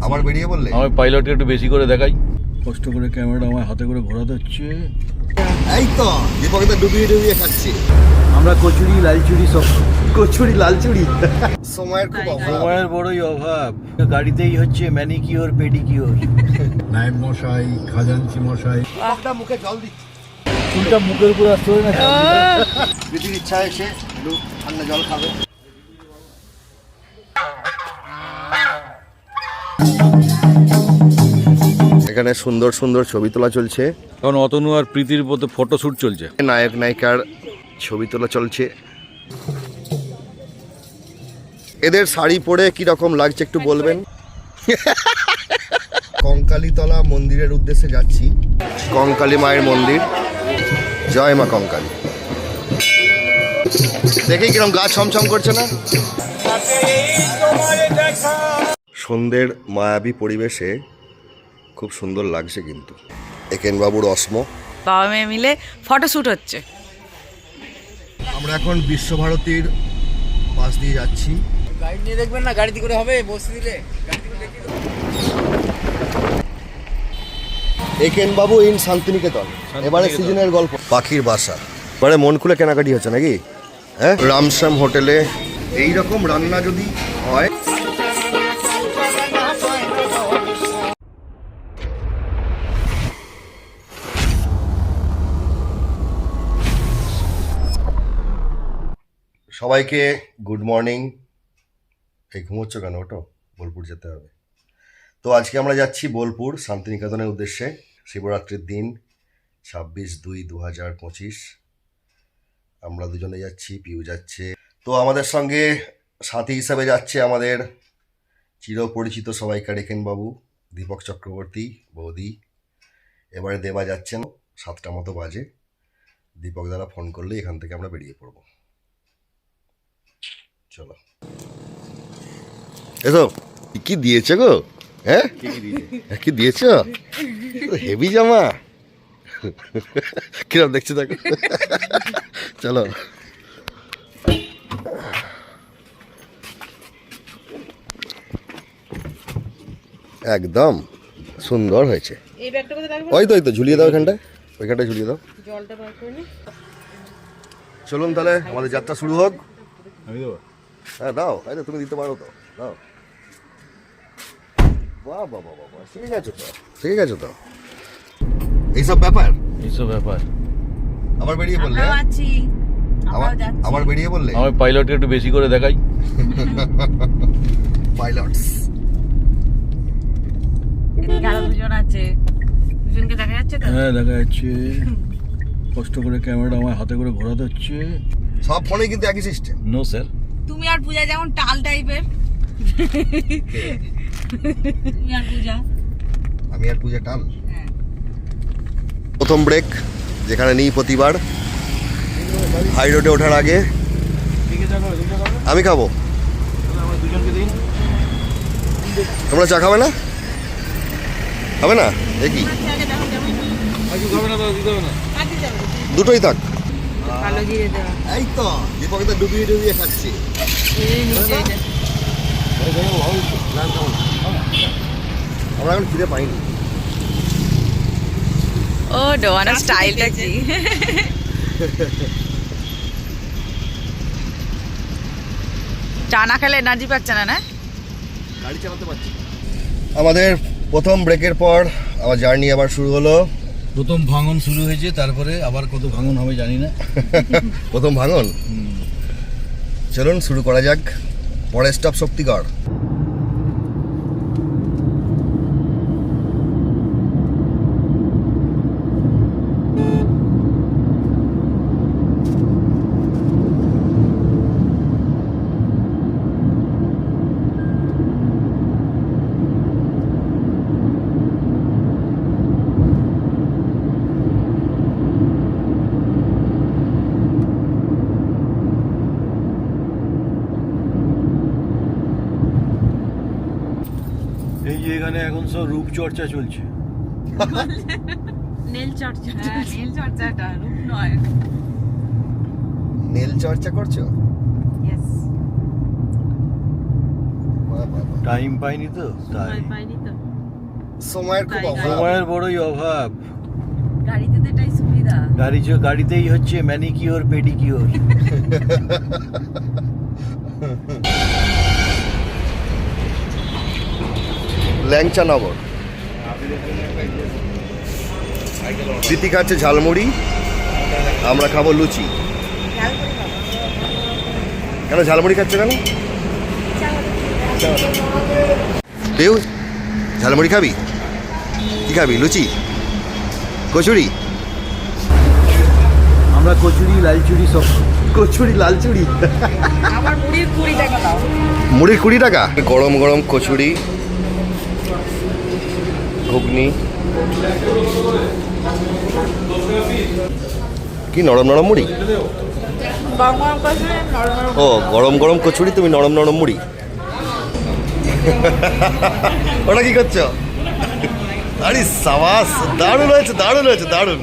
আবার বেরিয়ে বললে আমার পাইলটকে একটু বেশি করে দেখাই, কষ্ট করে ক্যামেরাটা আমার হাতে করে ঘোরাতে হচ্ছে। এই তো দীপকদা ডুবিয়ে ডুবিয়ে খাচ্ছে। আমরা কচুরি লালচুরি সব, কচুরি লালচুরি। সময়ের খুব অভাব। সময়ের বড়ই অভাব। গাড়িতেই হচ্ছে ম্যানিকিওর পেডিকিওর। নায়েব মশাই, খাজানচি মশাই, দীপকদা মুখে জল দিচ্ছে। চুলটা মুখের উপর আসতে হবে না। দিদির ইচ্ছা এসে একটু ঠান্ডা জল খাবে। এখানে সুন্দর সুন্দর ছবি তোলা চলছে। এখন অতনু আর প্রীতির মধ্যে ফটোশুট চলছে। নায়ক নায়িকার ছবি তোলা চলছে। এদের শাড়ি পরে কি রকম লাগছে একটু বলবেন? কঙ্কালীতলা মন্দিরের উদ্দেশ্যে যাচ্ছি। কঙ্কালী মায়ের মন্দির। জয় মা কঙ্কালী। দেখি কিরকম গা ছমছম করছে না? সন্ধ্যের মায়াবী পরিবেশে খুব সুন্দর লাগছে কিন্তু। একেন বাবুর অস্ম, বাবা মেয়ে মিলে ফটোশুট হচ্ছে। আমরা এখন বিশ্বভারতীর পাশ দিয়ে যাচ্ছি। গাইড নিয়ে দেখবেন না, গাড়িতে করে হবে বসে দিলে। একেন বাবু ইন শান্তিনিকেতন। এবারে সিজনের গল্প পাখির বাসা। এবারে মন খুলে কেনাকাটি হচ্ছে নাকি? হ্যাঁ, রামশ্যাম হোটেলে এইরকম রান্না যদি হয়। সবাইকে গুড মর্নিং। এই ঘুমোচ্ছ কেন? ওটো, বোলপুর যেতে হবে। তো আজকে আমরা যাচ্ছি বোলপুর শান্তিনিকেতনের উদ্দেশ্যে। শিবরাত্রির দিন 26/2/2025। আমরা দুজনে যাচ্ছি, পিউ যাচ্ছে। তো আমাদের সঙ্গে সাথী হিসাবে যাচ্ছে আমাদের চিরপরিচিত সবাইকার একেন বাবু, দীপক চক্রবর্তী, বৌদি। এবারে দেবা যাচ্ছেন। 7টা মতো বাজে। দীপক দ্বারা ফোন করলে এখান থেকে আমরা বেরিয়ে পড়বো। চলো এসো। কি দিয়েছে গো? হ্যাঁ, কি দিয়েছ? হেভি জামা। কিরম দেখছো দেখো। চলো। একদম সুন্দর হয়েছে। ওই তো ঝুলিয়ে দাও এখানটায়, ওইখানটায় ঝুলিয়ে দাও। চলুন তাহলে আমাদের যাত্রা শুরু হোক। আমি দেবো? হ্যাঁ দাও, তাই তো তুমি দিতে পারো তো, দাও। বাহ বাহ বাহ বাহ, শিখে গেছো তো, শিখে গেছো তো এইসব ব্যাপার। এইসব ব্যাপার। আবার বেরিয়ে পড়লে? আবার বেরিয়ে পড়লে? আমার পাইলটকে একটু বেশি করে দেখাই। পাইলটস এদিকে আরো দুজন আছে, দুজনকে দেখা যাচ্ছে তো? হ্যাঁ দেখা যাচ্ছে। কষ্ট করে ক্যামেরাটা আমার হাতে করে ঘোরাতে হচ্ছে। সব ফোনে কিন্তু একই সিস্টেম। No sir. তুমি আর পূজা যেমন টাল টাইপের। তুমি আর পূজা। আমি আর পূজা টাল। প্রথম ব্রেক যেখানে নিই প্রতিবার, হাই রোডে ওঠার আগে। আমি খাবো, তোমরা চা খাবে না? খাবে না? দেখি দুটোই থাক। কালো জিরে দেওয়া। এই তো দীপকদা ডুবিয়ে ডুবিয়ে খাচ্ছে। আমরা এখন খিদে পাইনি। ও ডোয়ানোর স্টাইলটা কি! চা না খেলে এনার্জি পাচ্ছে না, না? গাড়ি চালাতে পারছি। আমাদের প্রথম ব্রেকের পর আমার জার্নি আবার শুরু হলো। প্রথম ভাঙন শুরু হয়েছে, তারপরে আবার কত ভাঙন হবে জানি না। প্রথম ভাঙন। চলুন শুরু করা যাক। পরের স্টপ শক্তিগড়। এই যে এখানে এখন সব রূপচর্চা চলছে। নীল চর্চা। হ্যাঁ, নীল চর্চাটা রূপ নয়। নেল চর্চা করছো? ইয়েস। টাইম পাইনি তো তাই। পাইনি তো, সময়ের খুব তাই, অভাব। সময়ের বড়ই অভাব। গাড়িতে তো এটাই সুবিধা। গাড়িতেই হচ্ছে ম্যানিকিওর পেডিকিওর। ল্যাংচা নগর। দিদি খাচ্ছে ঝালমুড়ি, আমরা খাবো লুচি। কেন ঝালমুড়ি খাচ্ছে কেন? দেউ ঝালমুড়ি খাবি? কি খাবি? লুচি, কচুরি? আমরা কচুরি লালচুরি সব। কচুরি লালচুরি। আমার মুড়ির 20 টাকা দাও। মুড়ির 20 টাকা। গরম গরম কচুরি, ঘুগনি, কি নরম নরম মুড়ি। ও গরম গরম কচুরি, তুমি নরম নরম মুড়ি। ওটা কি করছো? আরে সাবাস, দারুণ হয়েছে, দারুণ হয়েছে, দারুণ।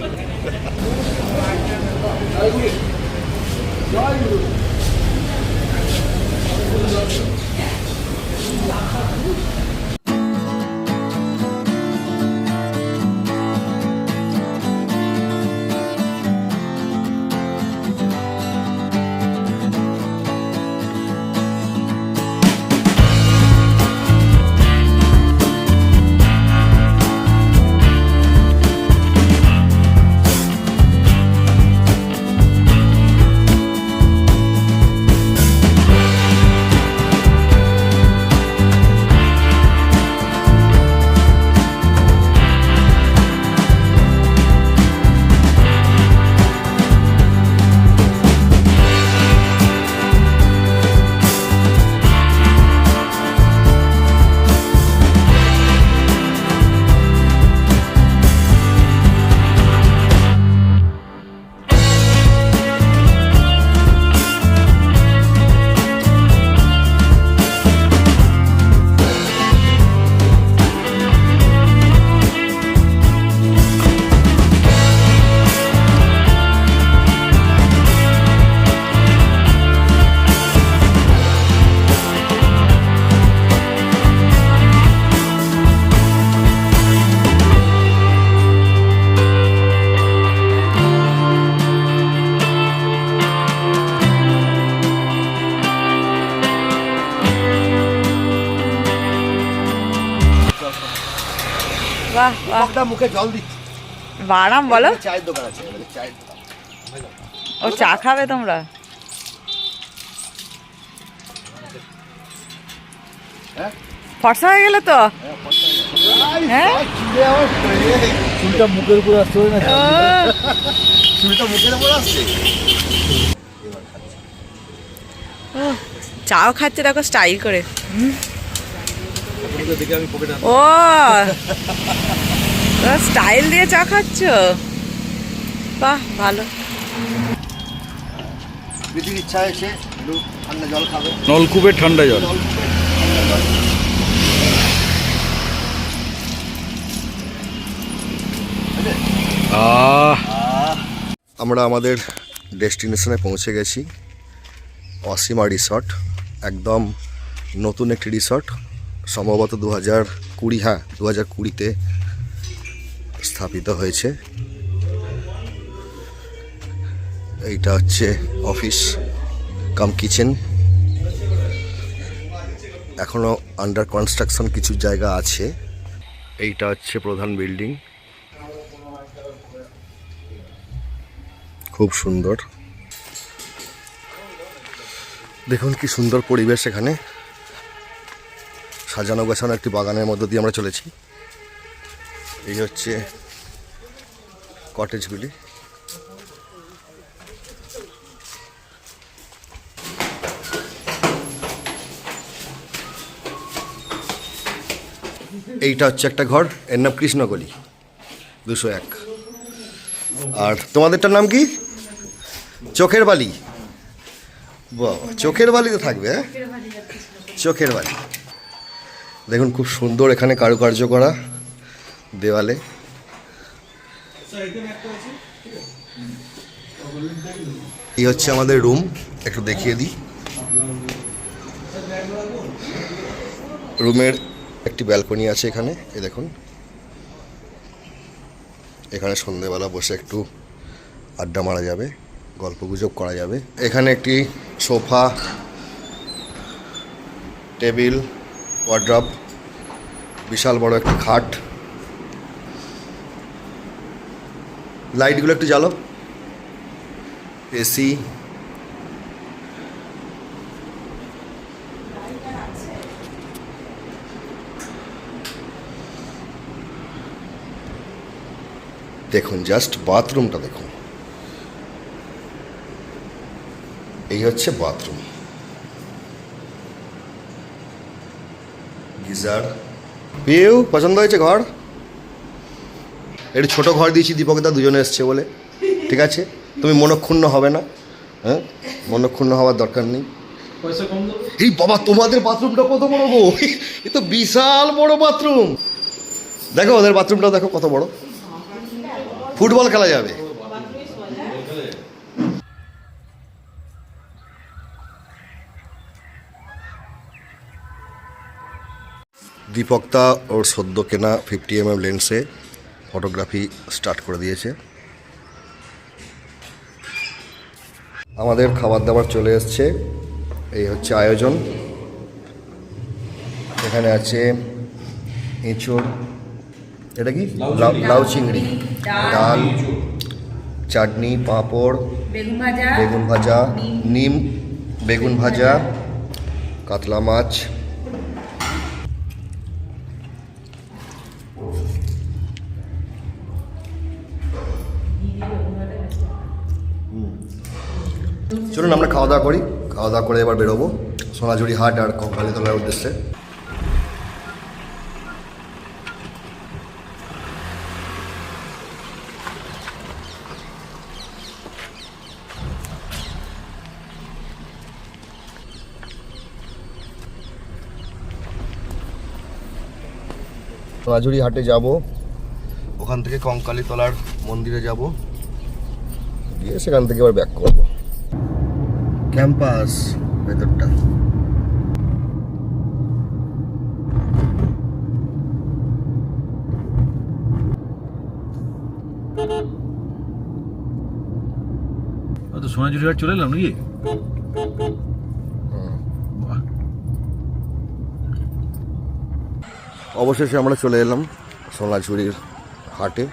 বাহ বাহ, মুখে জল দিচ্ছি। বারাম বলো। চায়ের দোকান আছে, চায়ের দোকান। ও চা খাবে তোমরা? ফর্সা হয়ে গেলে তো। হ্যাঁ, চুলটা মুখের উপর আসতে হবে না? চুলটা মুখের উপর আসছে। চাও খাচ্ছে দেখো স্টাইল করে। দেখে আমি পকেটে ও স্টাইল দিয়ে চা খাচ্ছ, বাহ ভালো। দিদির ইচ্ছা হয়েছে একটু ঠান্ডা জল খাবে। নলকূপের ঠান্ডা জল। আমরা আমাদের ডেস্টিনেশনে পৌঁছে গেছি, অসীমা রিসর্ট। একদম নতুন একটি রিসর্ট, সম্ভবত 2020, হ্যাঁ 2020-তে স্থাপিত হয়েছে। এইটা হচ্ছে অফিস কাম কিচেন। এখনও আন্ডার কনস্ট্রাকশন কিছু জায়গা আছে। এইটা হচ্ছে প্রধান বিল্ডিং, খুব সুন্দর। দেখুন কি সুন্দর পরিবেশ এখানে, সাজানো গোছানো একটি বাগানের মধ্য দিয়ে আমরা চলেছি। এই হচ্ছে কটেজগুলি। এইটা হচ্ছে একটা ঘর, এর নাম কৃষ্ণগলি 201। আর তোমাদেরটার নাম কি? চোখের বালি। বাবা, চোখের বালি তো থাকবে, হ্যাঁ চোখের বালি। দেখুন খুব সুন্দর এখানে কারুকার্য করা দেওয়ালে। এই হচ্ছে আমাদের রুম, একটু দেখিয়ে দিই। রুমের একটি ব্যালকনি আছে এখানে, এই দেখুন। এখানে সন্ধেবেলা বসে একটু আড্ডা মারা যাবে, গল্পগুজব করা যাবে। এখানে একটি সোফা, টেবিল, ওয়ার্ড্রপ, বিশাল বড় একটি খাট। লাইটগুলো একটু জ্বালো, এসি। দেখুন জাস্ট বাথরুমটা দেখুন, এই হচ্ছে বাথরুম। গিজার। পিউ পছন্দ হয়েছে ঘর? একটু ছোট ঘর দিয়েছি দীপকদা, দুজনে এসছে বলে, ঠিক আছে? তুমি মনক্ষুণ্ণ হবে না, হ্যাঁ? মনক্ষুণ্ণ হওয়ার দরকার নেই। এই বাবা, তোমাদের বাথরুমটা কত বড় গো! এ তো বিশাল বড় বাথরুম। দেখো ওদের বাথরুমটা দেখো কত বড়, ফুটবল খেলা যাবে। দীপকদা ওর সদ্য কেনা 50mm লেন্সে ফটোগ্রাফি স্টার্ট করে দিয়েছে। আমাদের খাবার দাবার চলে এসছে, এই হচ্ছে আয়োজন। এখানে আছে এঁচোড়, এটা কি লাউ চিংড়ি, ডাল, চাটনি, পাঁপড়, বেগুন ভাজা, নিম বেগুন ভাজা, কাতলা মাছ। চলুন আমরা খাওয়া দাওয়া করি, খাওয়া দাওয়া করে এবার বেরোবো সোনাঝুরি হাট আর কঙ্কালীতলার উদ্দেশ্যে। সোনাঝুরি হাটে যাব, ওখান থেকে কঙ্কালীতলার মন্দিরে যাব, গিয়ে সেখান থেকে এবার ব্যাক করব। ক্যাম্পাস ভেতরটা। তো সোনাঝুরি হাট চলে এলাম নাকি? অবশেষে আমরা চলে এলাম সোনাঝুরির হাটে।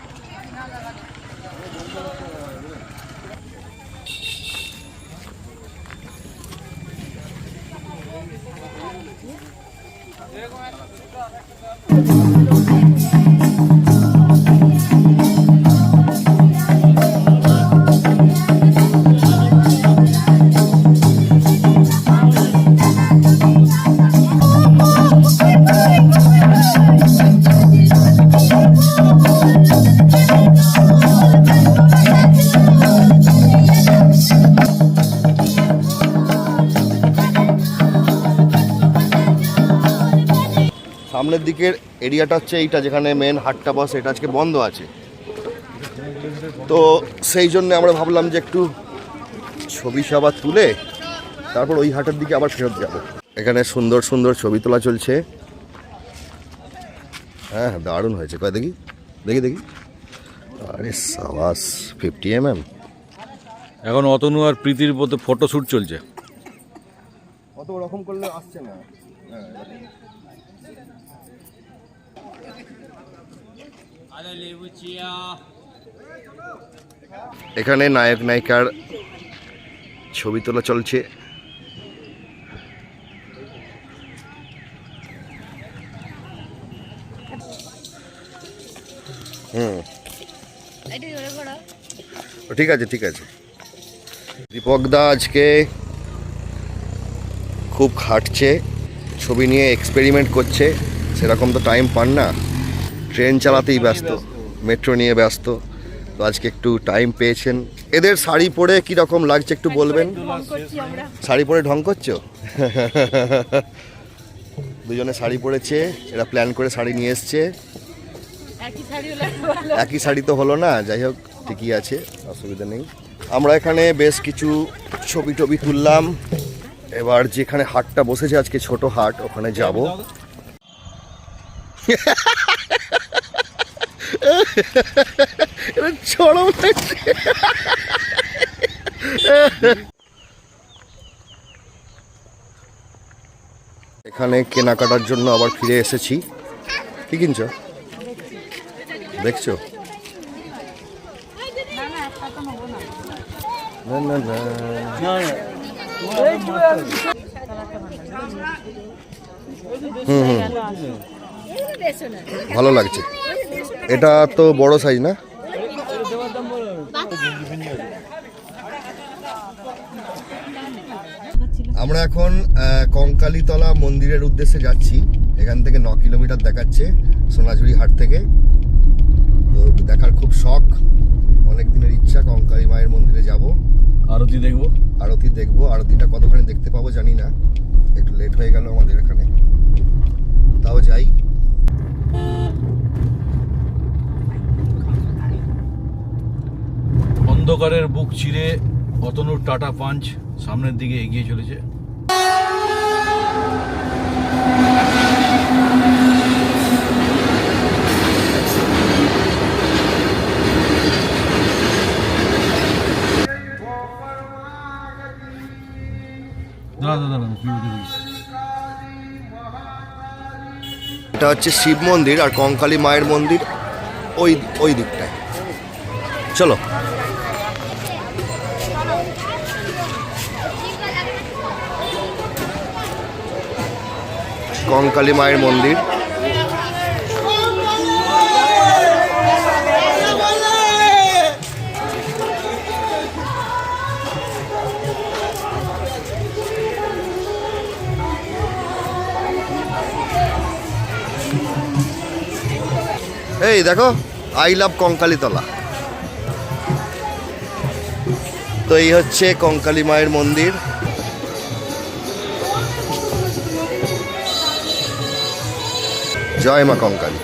সামনের দিকের এরিয়াটা হচ্ছে এইটা, যেখানে মেন হাটটা বসে, এটা আজকে বন্ধ আছে। তো সেই জন্য আমরা ভাবলাম যে একটু ছবি সবার তুলে তারপর ওই হাটের দিকে আবার ফেরত যাব। এখানে সুন্দর সুন্দর ছবি তোলা চলছে। হ্যাঁ দারুণ হয়েছে, কয় দেখি দেখি দেখি। আরে সাবাস, 50mm। এখন অতনু আর প্রীতির মধ্যে ফটোশ্যুট চলছে। অত রকম করলে আসছে না। এখানে নায়ক নায়িকার ছবি তোলা চলছে। ঠিক আছে ঠিক আছে। দীপকদা আজকে খুব খাটছে, ছবি নিয়ে এক্সপেরিমেন্ট করছে, সেরকম তো টাইম পান না, ট্রেন চালাতেই ব্যস্ত, মেট্রো নিয়ে ব্যস্ত। তো আজকে একটু টাইম পেয়েছেন। এদের শাড়ি পরে কি রকম লাগছে একটু বলবেন? শাড়ি পরে ঢং করছো? দুজনে শাড়ি পরেছে, এরা প্ল্যান করে শাড়ি নিয়ে এসছে। একই শাড়ি তো হলো না, যাই হোক ঠিকই আছে, অসুবিধা নেই। আমরা এখানে বেশ কিছু ছবি টবি তুললাম। এবার যেখানে হাটটা বসেছে আজকে, ছোট হাট, ওখানে যাব। এটা চরম লাগছে। এখানে কেনাকাটার জন্য আবার ফিরে এসেছি। কি কিনছো? দেখছো? না না না, ভালো লাগছে। এটা তো বড় সাইজ না? আমরা এখন কঙ্কালীতলা মন্দিরের উদ্দেশ্যে যাচ্ছি। এখান থেকে 9 কিলোমিটার দেখাচ্ছে সোনাঝুরি হাট থেকে। তো দেখার খুব শখ, অনেক দিনের ইচ্ছা কঙ্কালী মায়ের মন্দিরে যাব, আরতি দেখবো। আরতিটা কতখানি দেখতে পাবো জানি না, একটু লেট হয়ে গেল আমাদের এখানে, তাও যাই। অন্ধকারের বুক চিরে অতনুর টাটা পাঞ্চ সামনের দিকে এগিয়ে চলেছে। এটা হচ্ছে শিব মন্দির আর কঙ্কালী মায়ের মন্দির ওই দিকটায়। চলো। কঙ্কালী মায়ের মন্দির। এই দেখো, আই লাভ কঙ্কালীতলা। তো এই হচ্ছে কঙ্কালী মায়ের মন্দির। জয় মা কঙ্কালী।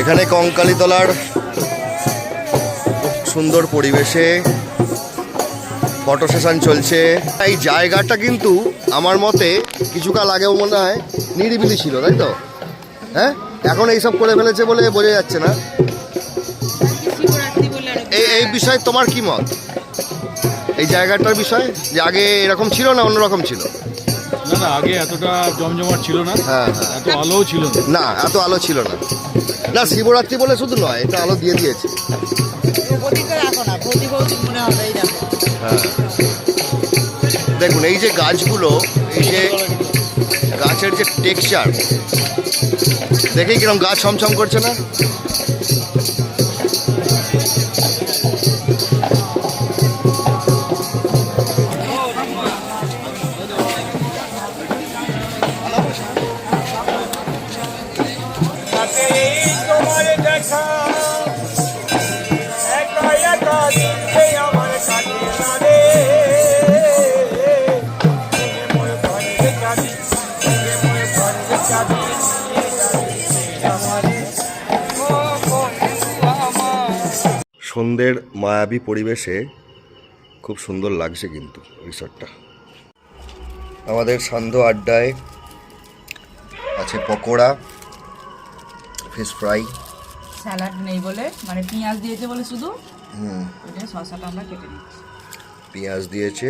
এখানে কঙ্কালীতলার সুন্দর পরিবেশে ফটো সেশন চলছে। এই জায়গাটা কিন্তু আমার মতে কিছুকাল আগেও মনে হয় নিরিবিলি ছিল, তাই তো? হ্যাঁ, এখন এইসব করে ফেলেছে বলে বোঝা যাচ্ছে না। এই বিষয়ে তোমার কি মত? এই জায়গাটার বিষয়, যে আগে এরকম ছিল না অন্যরকম ছিল? না, আগে এতটা জমজমাট ছিল না। হ্যাঁ, এত আলোও ছিল না। এত আলো ছিল না। না, শিবরাত্রি বলে শুধু নয়, এটা আলো দিয়ে দিয়েছে। হ্যাঁ, দেখুন এই যে গাছগুলো, এই যে গাছের যে টেক্সচার, দেখেই কিরকম গাছ ছমছম করছে না? সন্ধ্যের মায়াবী পরিবেশে খুব সুন্দর লাগছে কিন্তু রিসর্টটা। আমাদের সান্ধ্য আড্ডায় আছে পকোড়া, ফিশ ফ্রাই, স্যালাড নেই বলে, মানে পেঁয়াজ দিয়েছে বলে শুধু শসাটা আমরা কেটে নিচ্ছি। পেঁয়াজ দিয়েছে,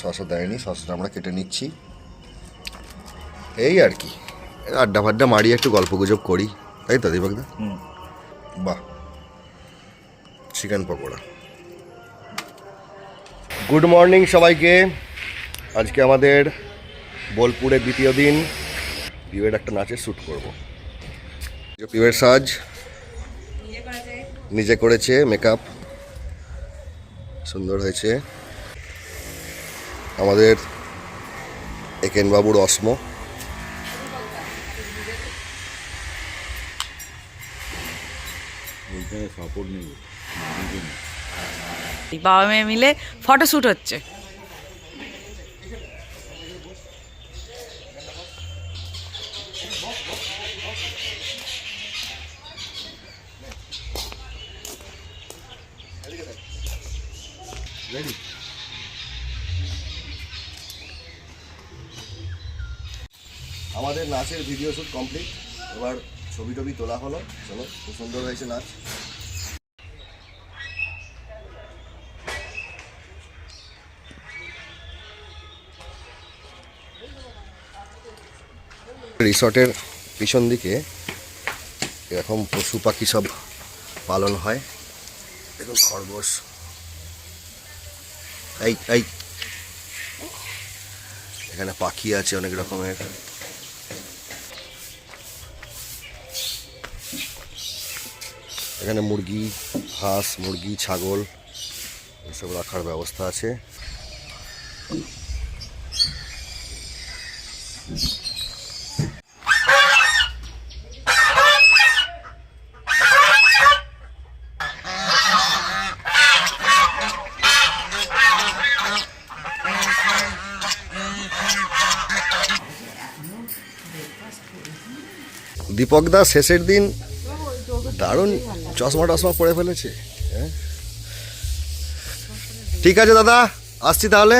শসা দেয়নি, শসাটা আমরা কেটে নিচ্ছি। এই আর কি, আড্ডা ফাড্ডা মারি, একটু গল্প গুজব করি, তাই তো দীপকদা? বাহ, চিকেন পকোড়া। গুড মর্নিং সবাইকে। আজকে আমাদের বোলপুরের দ্বিতীয় দিন। পিউয়ের একটা নাচের শ্যুট করব। পিউয়ের সাজ নিজে করেছে, মেকআপ সুন্দর হয়েছে। আমাদের একেনবাবুর অস্ম। বাবা মেয়ে মিলে ফটোশ্যুট হচ্ছে। রেডি? আমাদের নাচের ভিডিও শ্যুট কমপ্লিট, এবার ছবি টবি তোলা হলো। চলো, খুব সুন্দর হয়েছে নাচ। রিসর্টের পিছন দিকে এরকম পশু পাখি সব পালন হয়। দেখুন খরগোশ, এই এই এখানে পাখি আছে অনেক রকমের। এখানে মুরগি, হাঁস, মুরগি, ছাগল এসব রাখার ব্যবস্থা আছে। দীপক দা শেষের দিন দারুণ চশমা টশমা পরে ফেলেছে। হ্যাঁ, ঠিক আছে দাদা, আসছি তাহলে,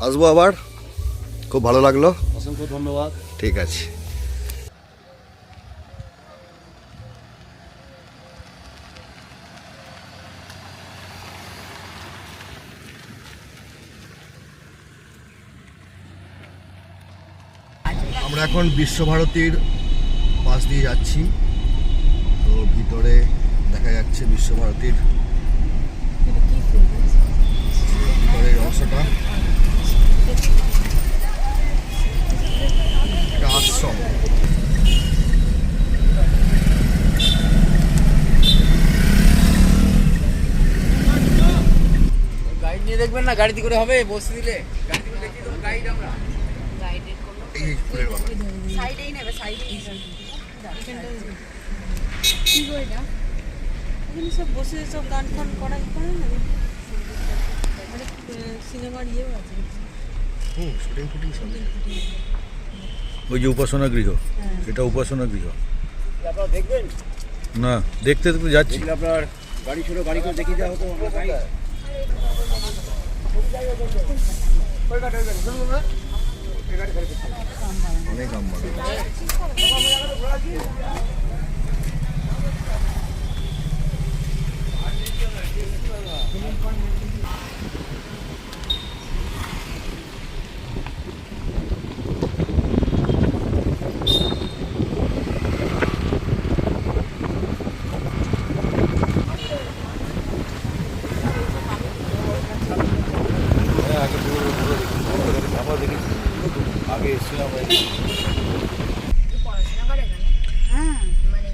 আসবো আবার। খুব ভালো লাগলো, অসংখ্য ধন্যবাদ। ঠিক আছে। আমরা এখন বিশ্বভারতীর পাশ দিয়ে যাচ্ছি, তো ভিতরে দেখা যাচ্ছে বিশ্বভারতীর ভিতরের অংশটা। একটা আশ্রম। গাইড নিয়ে দেখবেন না, গাড়িতে করে হবে বসে দিলে। গাড়িতে করে দেখিয়ে দেবো গাইড আমরা। এই ফুলের বাগান। সাইডেই নেবে, সাইডেই কি করে না এখানে সব বসে সব গান ফান করাই করে না মানে সিনেমার ইয়েও আছে শুটিং ফুটিং সব। ওই যে উপাসনা গৃহ, এটা উপাসনা গৃহ। আপনারা দেখবেন না, দেখতে তো যাচ্ছি। দেখলে আপনার গাড়ি ছিল, গাড়ি করে দেখিয়ে দেওয়া হতো আমরা গাইড। অনেক আম বাগান। আগে এসেছিলাম পড়াশোনা করে এখানে হ্যাঁ মানে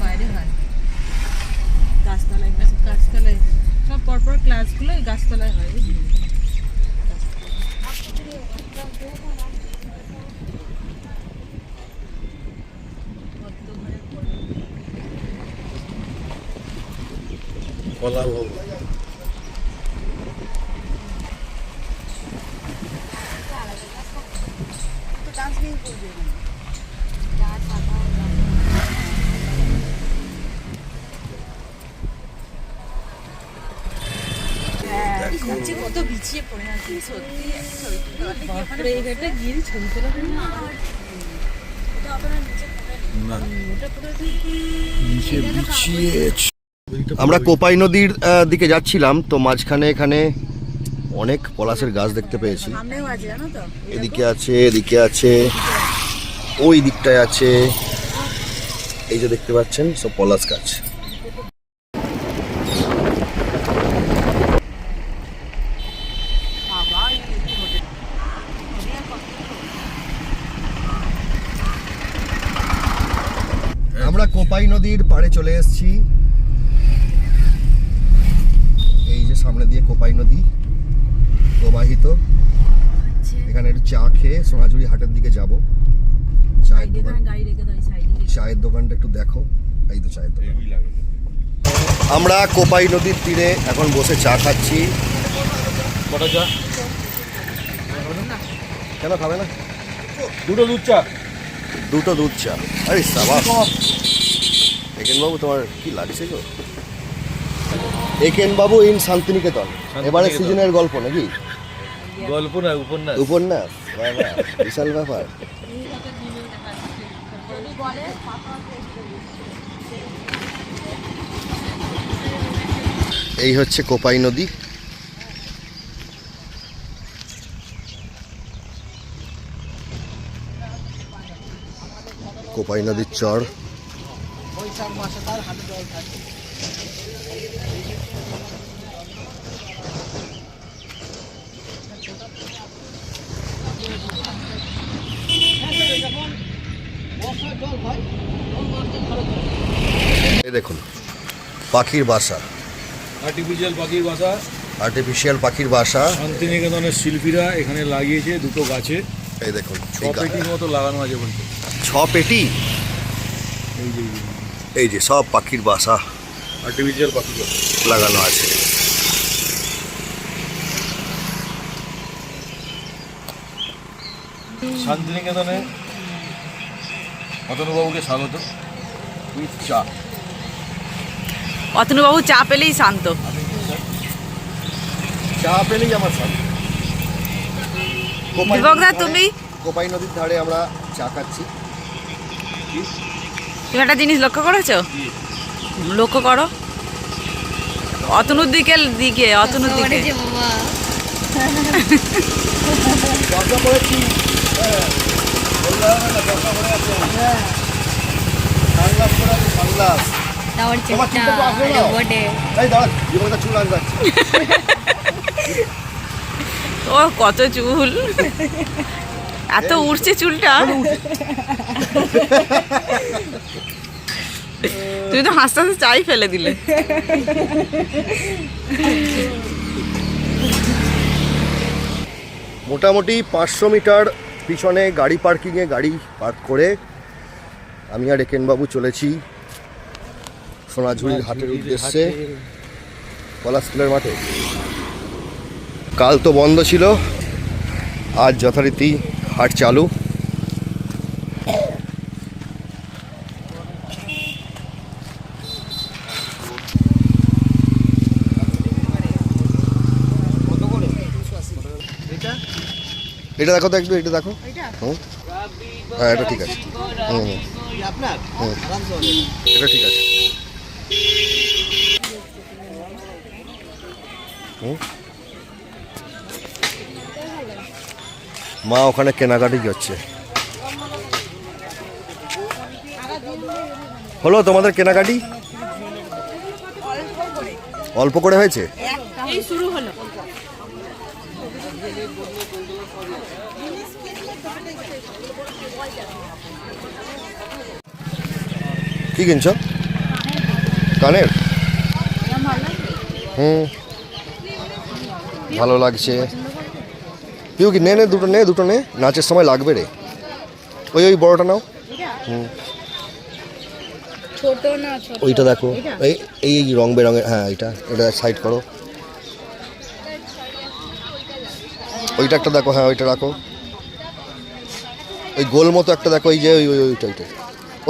বাইরে হয় গাছতলায়, গাছতলায় সব পরপর ক্লাসগুলো গাছতলায় হয়। কলা ভবন। কত বিছিয়ে পড়ে আছে সত্যি। বাপরে এটা গিয়ে ছবি তোলা হয় না ওটা পুরো নিচে বিছিয়ে। আমরা কোপাই নদীর দিকে যাচ্ছিলাম, তো মাঝখানে এখানে অনেক পলাশের গাছ দেখতে পেয়েছি। সামনেও আছে জানো তো, এদিকে আছে, এদিকে আছে, ওই দিকটায় আছে। এই যে দেখতে পাচ্ছেন সব পলাশ গাছ। আমরা কোপাই নদীর পাড়ে চলে এসেছি। এই যে সামনে দিয়ে কোপাই নদী প্রবাহিত। এখানে একটু চা খেয়ে সোনাঝুরি হাটের দিকে যাব। চায়ের দোকান, গাড়ি রেখে দাও সাইডে। চায়ের দোকানটা একটু দেখো। এই তো চায়ের দোকান। আমরা কোপাই নদীর তীরে এখন বসে চা খাচ্ছি। কটা চা? কেন খাবে না? দুটো দুধ চা। দুটো দুধ চা। আরে সাবাস একেন বাবু, তোমার কি লাগছে গো? একেন বাবু ইন শান্তিনিকেতন, এবারে সিজনের গল্প নাকি? গল্প না, উপন্যাস। উপন্যাস, বাবা বিশাল ব্যাপার। এই হচ্ছে কোপাই নদী। কোপাই নদীর চর। এই দেখুন পাখির বাসা, আর্টিফিশিয়াল পাখির বাসা। আর্টিফিশিয়াল পাখির বাসা। শান্তিনিকেতনের শিল্পীরা এখানে লাগিয়েছে দুটো গাছে। এই দেখুন 6 পেটির মতো লাগানো আছে বলতে। 6 পেটি। এই যে এই যে সব পাখির বাসা আর্টিফিশিয়াল পাখি লাগানো আছে। শান্তিনিকেতনে অতনুবাবুকে স্বাগত উইথ চা। অতনুবাবু চা পেলেই শান্ত। চা পেলেই আমার সাথে। দীপকদা তুমি কোপাই নদীর ধারে আমরা চা খাচ্ছি। তুমি একটা জিনিস লক্ষ্য করেছো? লক্ষ্য করো অতনুর দিকে অতনুর দিকে। ও কত চুল, এত উড়ছে চুলটা। তুমি তো হাসতে হাসতে চাই ফেলে দিলে। মোটামুটি 500 মিটার পিছনে গাড়ি পার্কিংয়ে গাড়ি পার্ক করে আমি আর একেনবাবু চলেছি সোনাঝুরির হাটের উদ্দেশ্যে, পলাশ স্কুলের মাঠে। কাল তো বন্ধ ছিল, আজ যথারীতি হাট চালু। এটা দেখো তো একটু, এটা দেখো। হুম, হ্যাঁ এটা ঠিক আছে। হুম হুম, এটা ঠিক আছে। মা ওখানে কেনাকাটি করছে। হলো তোমাদের কেনাকাটি? অল্প করে হয়েছে? এই শুরু হলো। কি কিনছো? কানের? হুম, ভালো লাগছে। পিউ কি নে নে, দুটো নে, দুটো নে, নাচের সময় লাগবে রে। ওই ওই বড়টা নাও। হুম, ছোট না ছোট? ওইটা দেখো, এই এই এই রং বেরঙের। হ্যাঁ এটা এটা সাইড করো। ওইটা একটা দেখো, হ্যাঁ ওইটা রাখো। ওই গোল মতো একটা দেখো, এই যে ওই ওই ওইটা ওইটা,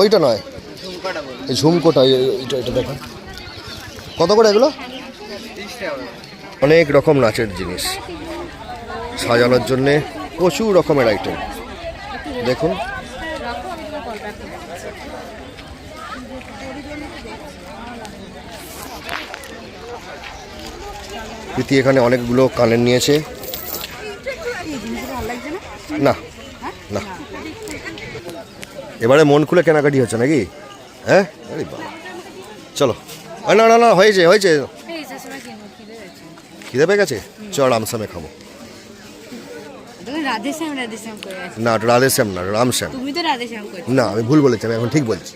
ওইটা নয়, এই ঝুমকোটা, ওইটা এটা দেখো। কত করে এগুলো? অনেক রকম নাচের জিনিস সাজানোর জন্যে, প্রচুর রকমের আইটেম দেখুন। প্রীতি এখানে অনেকগুলো কানের নিয়েছে। না না, এবারে মন খুলে কেনাকাটি হচ্ছে নাকি? হ্যাঁ, আরে বাবা, চলো। না না না, হয়েছে হয়েছে, খিদে পেয়ে গেছে, চল রামশ্যামে খাবো। রাধেশ্যাম রাধেশ্যাম করে আছে। না রাধেশ্যাম না, রামশ্যাম। তুমি তো রাধেশ্যাম করে। না আমি ভুল বলেছি, আমি এখন ঠিক বলছি।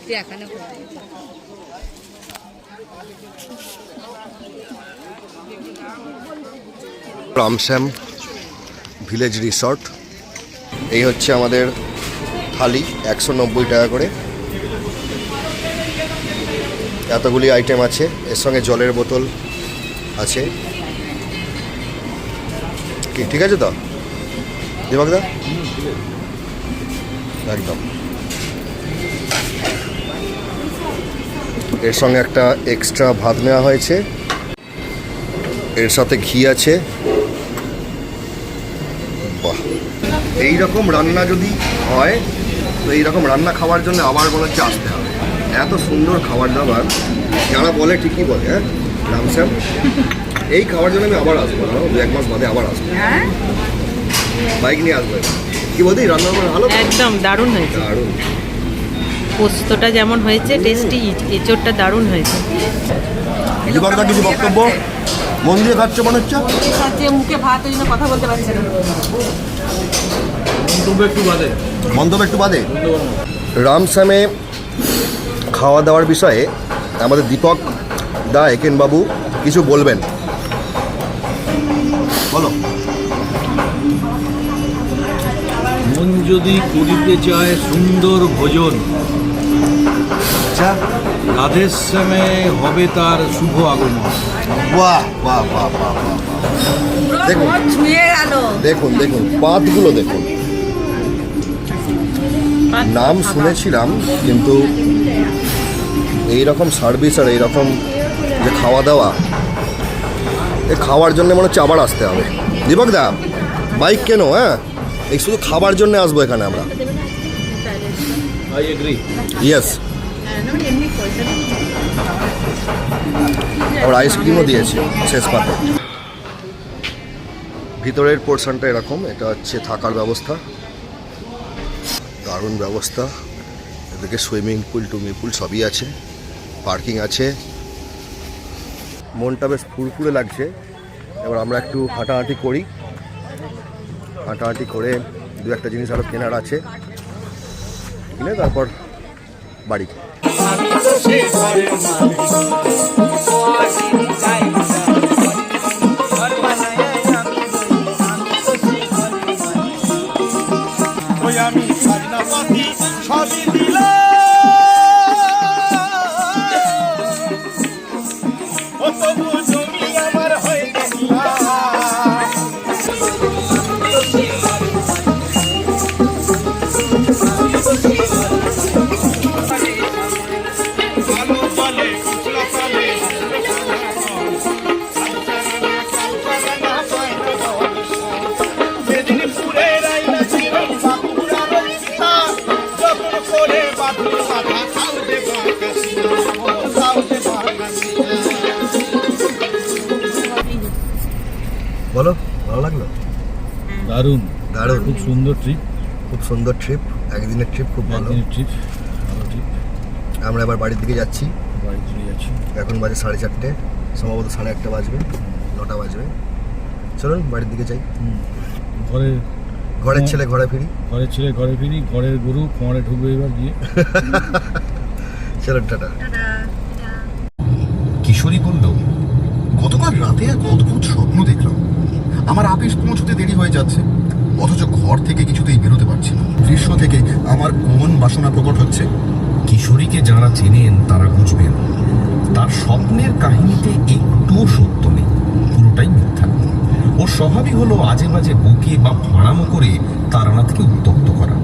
তুই এখানে রামশ্যাম ভিলেজ রিসর্ট। এই হচ্ছে আমাদের থালি, 190 টাকা করে। এতগুলি আইটেম আছে, এর সঙ্গে জলের বোতল আছে। কি ঠিক আছে তো? দেবাকদা একদম। এর সঙ্গে একটা এক্সট্রা ভাত নেওয়া হয়েছে, এর সাথে ঘি আছে। বাহ, এইরকম রান্না যদি হয় তো এইরকম রান্না খাওয়ার জন্য আবার মনে হচ্ছে আসতে হবে। এত সুন্দর খাবার দাবার, যারা বলে ঠিকই বলে। হ্যাঁ রামশ্যাম, এই খাওয়ার জন্য আমি আবার আসবো, না 1 মাস বাদে আবার আসবো, বাইক নিয়ে আসবো। কি বলতে রান্না আমার ভালো, একদম দারুণ হয়েছে। দারুণ। পোস্তটা যেমন হয়েছে টেস্টি, এঁচোড়টা দারুণ হয়েছে। দীপকদা কিছু বক্তব্য? মন দিয়ে খাচ্ছে মনে হচ্ছে। মুখে ভাত ওই জন্য কথা বলতে পারছে না। মন্তব্য একটু বাদে। রামশ্যামে খাওয়া দাওয়ার বিষয়ে আমাদের দীপক দা একেন বাবু কিছু বলবেন, বলো। মন যদি করিতে চায় সুন্দর ভোজন, আচ্ছা, রাধেশ্যামে হবে তার শুভ আগমন। বাহ বাহ বাহ বাহ বাহ। দেখুন দেখুন দেখুন পাতগুলো দেখুন। নাম শুনেছিলাম, কিন্তু এইরকম সার্ভিস আর এইরকম যে খাওয়া দাওয়া, এই খাওয়ার জন্য মনে হচ্ছে আবার আসতে হবে। দীপক দা বাইক কেন? হ্যাঁ, এই শুধু খাবার জন্য আসবো এখানে আমরা। I agree. ইয়েস। আবার আইসক্রিমও দিয়েছে শেষ পাতে। ভিতরের পোর্শনটা এরকম, এটা হচ্ছে থাকার ব্যবস্থা, দারুণ ব্যবস্থা। এদিকে সুইমিং পুল পুল সবই আছে, পার্কিং আছে। মনটা বেশ ফুরফুরে লাগছে। এবার আমরা একটু হাঁটাহাঁটি করি, হাঁটাহাঁটি করে 2-1টা জিনিস আরও কেনার আছে, কিনে তারপর বাড়ি। বলো, ভালো লাগলো? দারুণ দারুণ, খুব সুন্দর ট্রিপ, খুব সুন্দর ট্রিপ, একদিনের ট্রিপ, খুব ভালো ট্রিপ, ভালো ট্রিপ। আমরা এবার বাড়ির দিকে যাচ্ছি। বাড়ি চলে যাচ্ছি। এখন বাজে 4:30, সম্ভবত 1:30 বাজবে, 9টা বাজবে। চলুন বাড়ির দিকে যাই। ঘরের ছেলে ঘরে ফিরি, ঘরের ছেলে ঘরে ফিরি, ঘরের গরু খোঁয়ারে ঢুকবে এবার গিয়ে। চলুন টাটা। কিশোরী বলল, গতকাল রাতে এক অদ্ভুত স্বপ্ন দেখলাম। আমার আপিস পৌঁছতে দেরি হয়ে যাচ্ছে, অথচ ঘর থেকে কিছুতেই বেরোতে পারছি না। দৃশ্য থেকে আমার কোন বাসনা প্রকট হচ্ছে? কিশোরীকে যারা চেনেন তারা বুঝবেন, তার স্বপ্নের কাহিনীতে একটুও সত্য নেই, পুরোটাই মিথ্যা। ওর স্বভাবই হলো আজে বাজে বকে বা ভাড়ামো করে তারানাথকে উত্তক্ত করা।